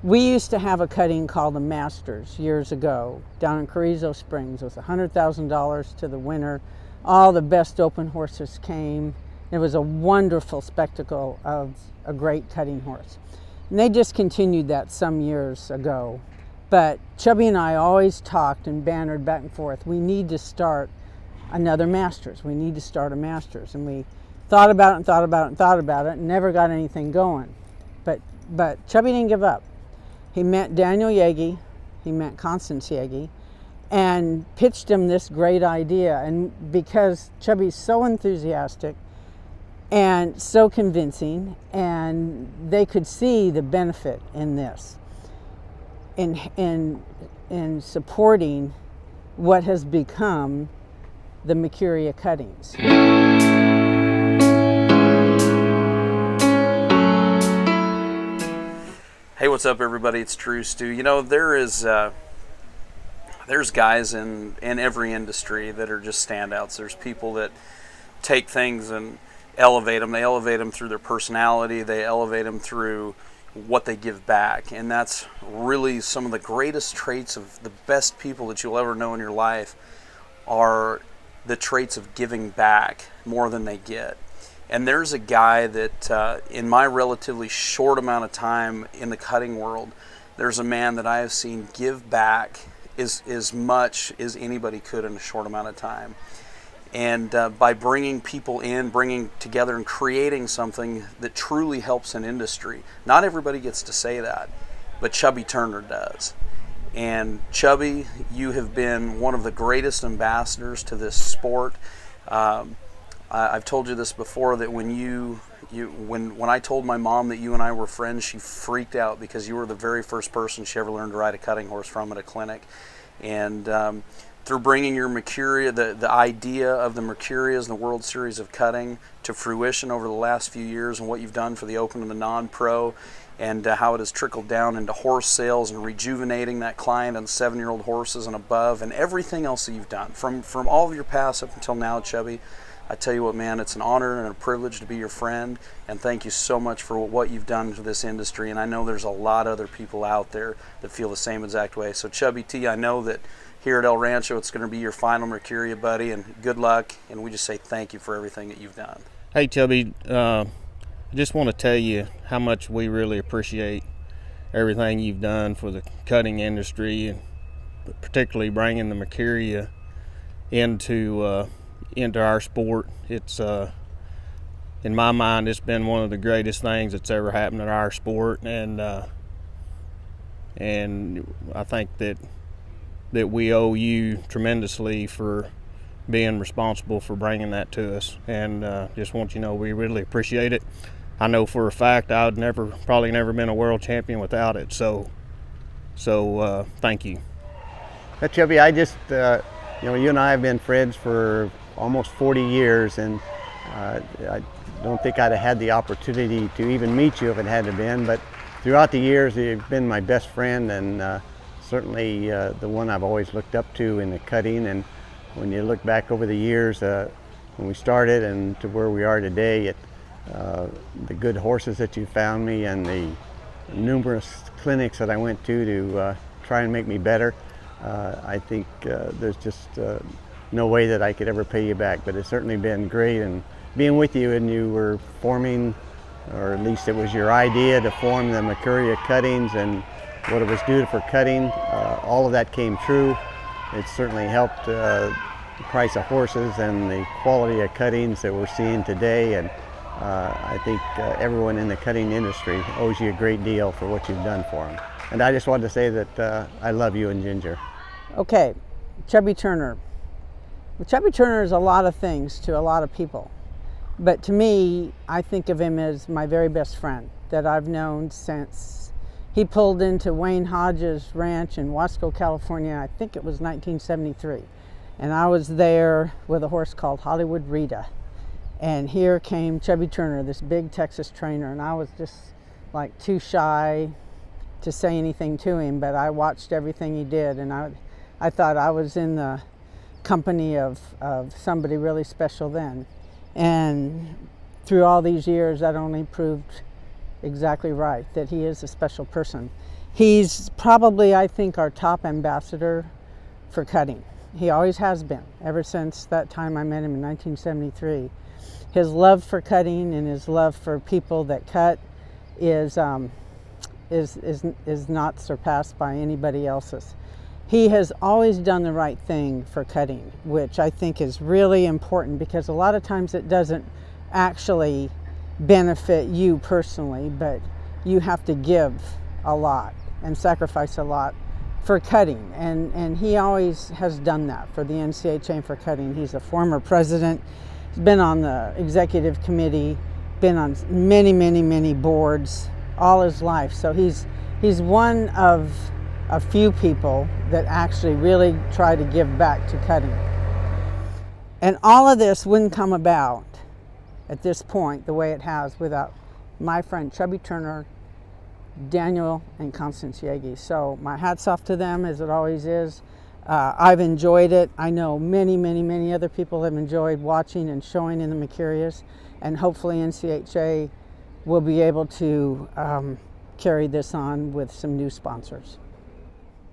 We used to have a cutting called the Masters years ago down in Carrizo Springs. It was $100,000 to the winner. All the best open horses came. It was a wonderful spectacle of a great cutting horse. And they discontinued that some years ago. But Chubby and I always talked and bantered back and forth. We need to start another Masters. We need to start a Masters. And we thought about it and thought about it and thought about it and never got anything going. But Chubby didn't give up. He met Daniel Yagi, he met Constance Yagi, and pitched him this great idea. And because Chubby's so enthusiastic and so convincing, and they could see the benefit in this, in supporting what has become the Mercuria cuttings. Hey, what's up, everybody? It's True Stu. You know, there's guys in every industry that are just standouts. There's people that take things and elevate them. They elevate them through their personality. They elevate them through what they give back. And that's really some of the greatest traits of the best people that you'll ever know in your life are the traits of giving back more than they get. And there's a guy that in my relatively short amount of time in the cutting world, there's a man that I have seen give back as much as anybody could in a short amount of time. And by bringing people in, bringing together and creating something that truly helps an industry. Not everybody gets to say that, but Chubby Turner does. And Chubby, you have been one of the greatest ambassadors to this sport. I've told you this before, that when when I told my mom that you and I were friends, she freaked out because you were the very first person she ever learned to ride a cutting horse from at a clinic. And through bringing your Mercuria, the idea of the Mercurias and the World Series of cutting to fruition over the last few years, and what you've done for the Open and the non-pro, and how it has trickled down into horse sales and rejuvenating that client on 7-year-old horses and above, and everything else that you've done from all of your past up until now, Chubby. I tell you what, man, it's an honor and a privilege to be your friend, and thank you so much for what you've done to this industry. And I know there's a lot of other people out there that feel the same exact way. So Chubby T, I know that here at El Rancho it's going to be your final Mercuria, buddy, and good luck, and we just say thank you for everything that you've done. Hey Chubby, I just want to tell you how much we really appreciate everything you've done for the cutting industry, and particularly bringing the Mercuria into our sport. It's in my mind, it's been one of the greatest things that's ever happened in our sport, and I think that we owe you tremendously for being responsible for bringing that to us. And just want you to know we really appreciate it. I know for a fact I'd probably never been a world champion without it. So thank you. Chubby, I just you and I have been friends for almost 40 years, and I don't think I'd have had the opportunity to even meet you if it hadn't been, but throughout the years you've been my best friend, and certainly the one I've always looked up to in the cutting. And when you look back over the years when we started and to where we are today, the good horses that you found me and the numerous clinics that I went to try and make me better, I think there's just no way that I could ever pay you back. But it's certainly been great, and being with you, and you were forming, or at least it was your idea to form the Mercuria cuttings and what it was doing for cutting. All of that came true. It certainly helped the price of horses and the quality of cuttings that we're seeing today. And I think everyone in the cutting industry owes you a great deal for what you've done for them. And I just wanted to say that I love you and Ginger. Okay, Chubby Turner. Well, Chubby Turner is a lot of things to a lot of people, but to me, I think of him as my very best friend that I've known since he pulled into Wayne Hodges' ranch in Wasco, California. I think it was 1973, and I was there with a horse called Hollywood Rita, and here came Chubby Turner, this big Texas trainer, and I was just like too shy to say anything to him, but I watched everything he did, and I thought I was in the company of somebody really special then. And through all these years, that only proved exactly right, that he is a special person. He's probably, I think, our top ambassador for cutting. He always has been, ever since that time I met him in 1973. His love for cutting and his love for people that cut is not surpassed by anybody else's. He has always done the right thing for cutting, which I think is really important, because a lot of times it doesn't actually benefit you personally, but you have to give a lot and sacrifice a lot for cutting, and he always has done that for the NCHA and for cutting. He's a former president. He's been on the executive committee, been on many boards all his life. So he's one of a few people that actually really try to give back to cutting. And all of this wouldn't come about at this point the way it has without my friend Chubby Turner, Daniel, and Constance Yagi. So my hat's off to them, as it always is. I've enjoyed it. I know many other people have enjoyed watching and showing in the Mercurias, and hopefully NCHA will be able to carry this on with some new sponsors.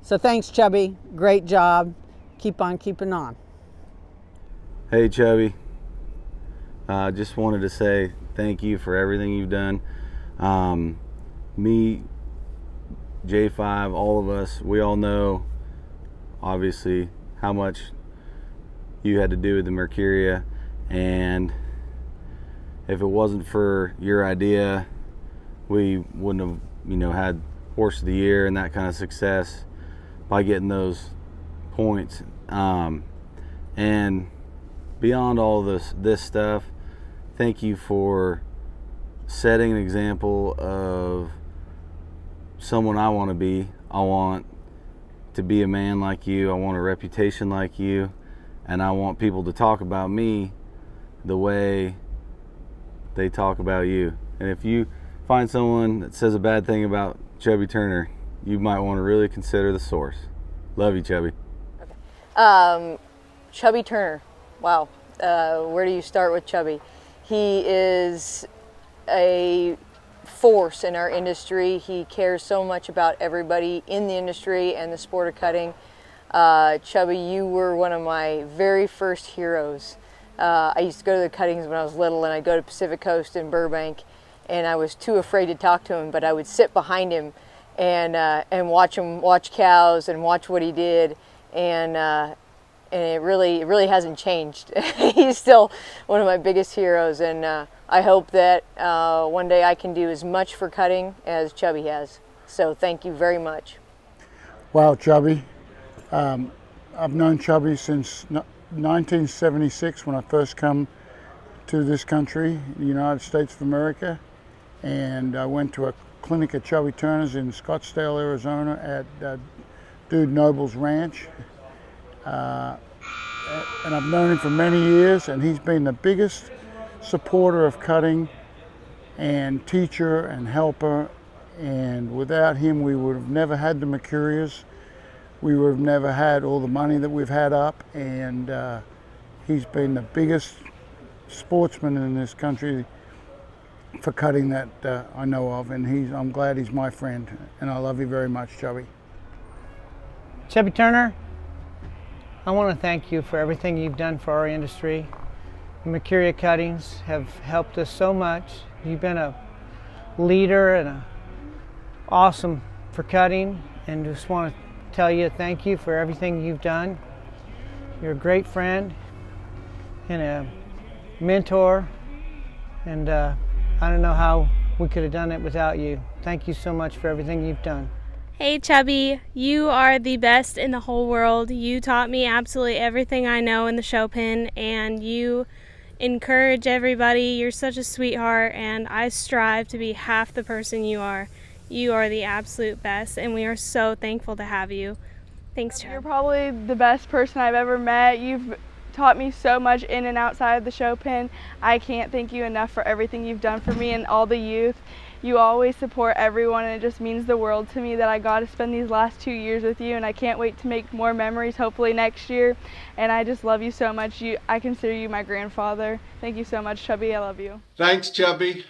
So thanks, Chubby. Great job. Keep on keeping on. Hey, Chubby. Just wanted to say thank you for everything you've done. Me, J5, all of us, we all know, obviously, how much you had to do with the Mercuria, and if it wasn't for your idea, we wouldn't have, had Horse of the Year and that kind of success by getting those points. And beyond all this stuff, thank you for setting an example of someone I want to be. I want to be a man like you. I want a reputation like you, and I want people to talk about me the way they talk about you. And if you find someone that says a bad thing about Chubby Turner, you might want to really consider the source. Love you, Chubby. Okay. Chubby Turner. Wow. Where do you start with Chubby? He is a force in our industry. He cares so much about everybody in the industry and the sport of cutting. Chubby, you were one of my very first heroes. I used to go to the cuttings when I was little, and I'd go to Pacific Coast in Burbank, and I was too afraid to talk to him, but I would sit behind him and watch him watch cows and watch what he did, and it really hasn't changed. He's still one of my biggest heroes, and I hope that one day I can do as much for cutting as Chubby has. So thank you very much. Wow, Chubby. I've known Chubby since 1976 when I first come to this country, the United States of America, and I went to a clinic at Chubby Turner's in Scottsdale, Arizona at Dude Noble's Ranch. And I've known him for many years, and he's been the biggest supporter of cutting and teacher and helper, and without him we would have never had the Mercurias. We would have never had all the money that we've had up, and he's been the biggest sportsman in this country for cutting that I know of, and I'm glad he's my friend, and I love you very much, Chubby. Chubby Turner, I want to thank you for everything you've done for our industry. The Mercuria cuttings have helped us so much. You've been a leader and awesome for cutting, and just want to tell you thank you for everything you've done. You're a great friend and a mentor, and I don't know how we could have done it without you. Thank you so much for everything you've done. Hey Chubby, you are the best in the whole world. You taught me absolutely everything I know in the show pen, and you encourage everybody. You're such a sweetheart, and I strive to be half the person you are. You are the absolute best, and we are so thankful to have you. Thanks, Chubby. You're probably the best person I've ever met. You've taught me so much in and outside of the show pen. I can't thank you enough for everything you've done for me and all the youth. You always support everyone, and it just means the world to me that I got to spend these last 2 years with you, and I can't wait to make more memories hopefully next year. And I just love you so much. I consider you my grandfather. Thank you so much, Chubby. I love you. Thanks, Chubby.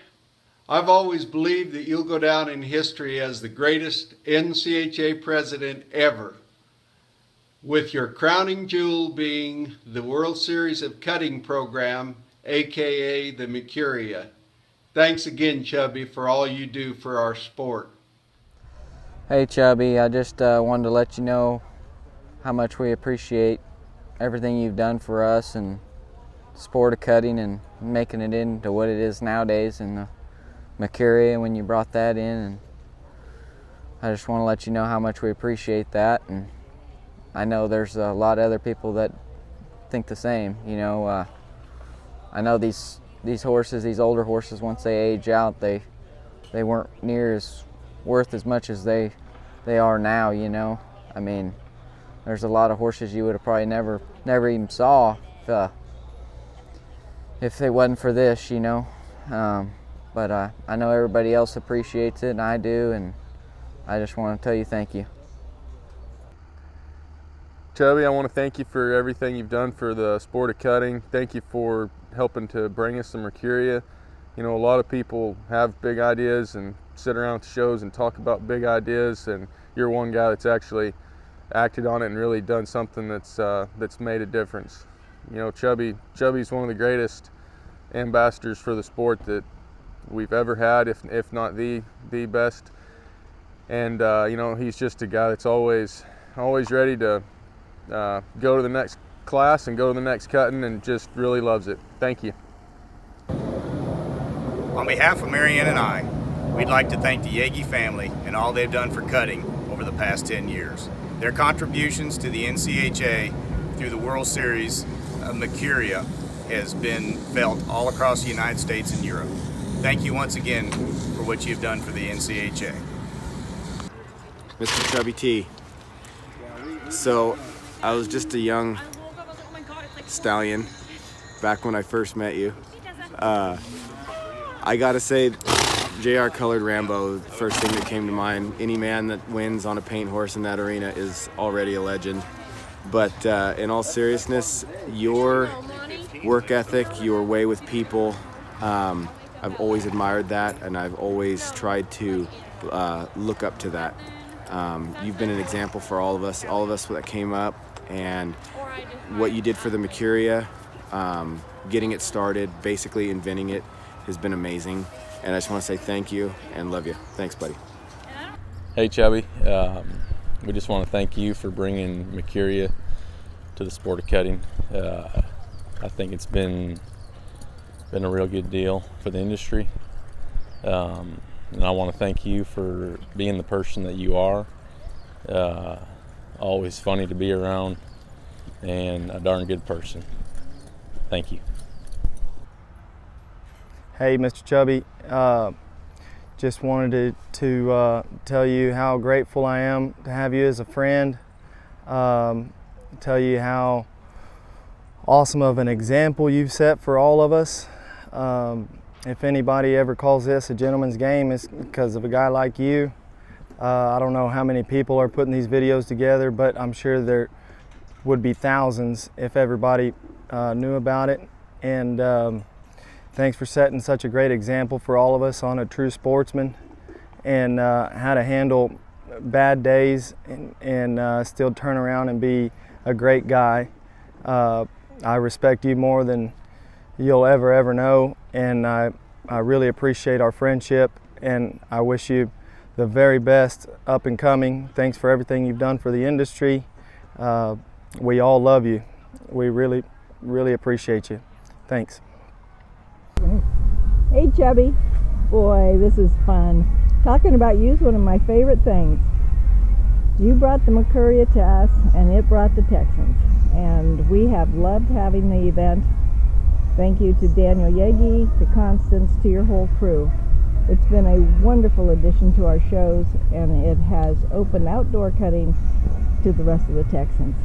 I've always believed that you'll go down in history as the greatest NCHA president ever, with your crowning jewel being the World Series of Cutting program, aka the Mercuria. Thanks again, Chubby, for all you do for our sport. Hey Chubby, I just wanted to let you know how much we appreciate everything you've done for us and the sport of cutting and making it into what it is nowadays in the Mercuria when you brought that in, and I just want to let you know how much we appreciate that. And I know there's a lot of other people that think the same. You know, I know these horses, these older horses, once they age out, they weren't near as worth as much as they are now. You know, I mean, there's a lot of horses you would have probably never even saw if it wasn't for this. You know. But I know everybody else appreciates it, and I do, and I just want to tell you thank you. Chubby, I want to thank you for everything you've done for the sport of cutting. Thank you for helping to bring us the Mercuria. You know, a lot of people have big ideas and sit around at shows and talk about big ideas, and you're one guy that's actually acted on it and really done something that's made a difference. You know, Chubby's one of the greatest ambassadors for the sport that we've ever had, if not the best. And you know, he's just a guy that's always ready to go to the next class and go to the next cutting, and just really loves it. Thank you. On behalf of Marianne and I, we'd like to thank the Yagi family and all they've done for cutting over the past 10 years. Their contributions to the NCHA through the World Series of Mercuria has been felt all across the United States and Europe. Thank you once again for what you've done for the NCHA. Mr. Chubby T. So, I was just a young stallion back when I first met you. I gotta say, JR Colored Rambo, the first thing that came to mind. Any man that wins on a paint horse in that arena is already a legend. But in all seriousness, your work ethic, your way with people, I've always admired that, and I've always tried to look up to that. You've been an example for all of us that came up, and what you did for the Mercuria, getting it started, basically inventing it, has been amazing. And I just want to say thank you and love you. Thanks, buddy. Hey, Chubby. We just want to thank you for bringing Mercuria to the sport of cutting. I think it's been a real good deal for the industry. And I want to thank you for being the person that you are. Always funny to be around and a darn good person. Thank you. Hey, Mr. Chubby. Just wanted to tell you how grateful I am to have you as a friend. Tell you how awesome of an example you've set for all of us. If anybody ever calls this a gentleman's game, it's because of a guy like you. I don't know how many people are putting these videos together, but I'm sure there would be thousands if everybody knew about it. And thanks for setting such a great example for all of us on a true sportsman, and how to handle bad days and still turn around and be a great guy. I respect you more than you'll ever know, and I really appreciate our friendship, and I wish you the very best up and coming. Thanks for everything you've done for the industry. We all love you. We really appreciate you. Thanks. Hey Chubby, boy, this is fun. Talking about you is one of my favorite things. You brought the Mercuria to us, and it brought the Texans, and we have loved having the event. Thank you to Daniel Yagi, to Constance, to your whole crew. It's been a wonderful addition to our shows, and it has opened outdoor cutting to the rest of the Texans.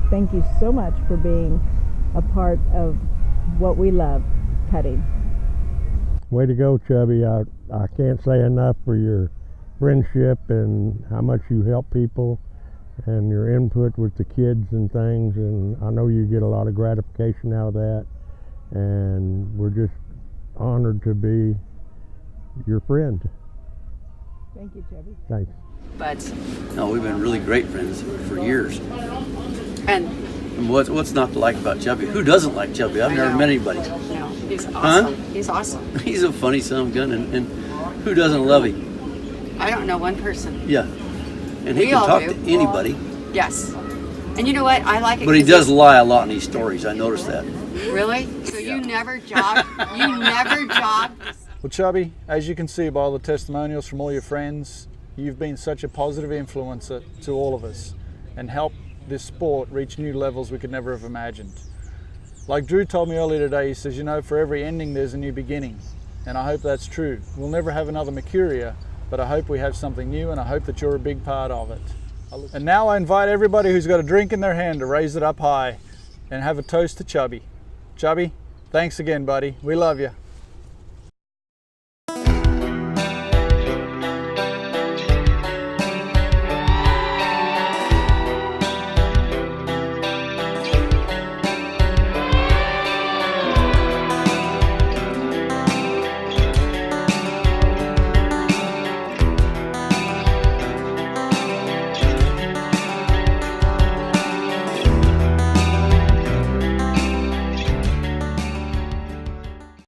Thank you so much for being a part of what we love, cutting. Way to go, Chubby. I can't say enough for your friendship and how much you help people and your input with the kids and things, and I know you get a lot of gratification out of that, and we're just honored to be your friend. Thank you, Chubby. Thanks. But No, we've been really great friends for years. and What's not to like about Chubby? Who doesn't like Chubby? I've never met anybody. you know, he's awesome. Huh? He's awesome. He's a funny son of a gun, and who doesn't love him? I don't know one person. Yeah, and he We can all talk do. to anybody. Yes. And you know what? I like it. But he 'cause does he's- lie a lot in these stories. I noticed that. Really? So you never jog? You never jog? Well, Chubby, as you can see by all the testimonials from all your friends, you've been such a positive influencer to all of us and helped this sport reach new levels we could never have imagined. Like Drew told me earlier today, he says, you know, for every ending there's a new beginning. And I hope that's true. We'll never have another Mercuria, but I hope we have something new, and I hope that you're a big part of it. And now I invite everybody who's got a drink in their hand to raise it up high and have a toast to Chubby. Chubby, thanks again, buddy. We love you.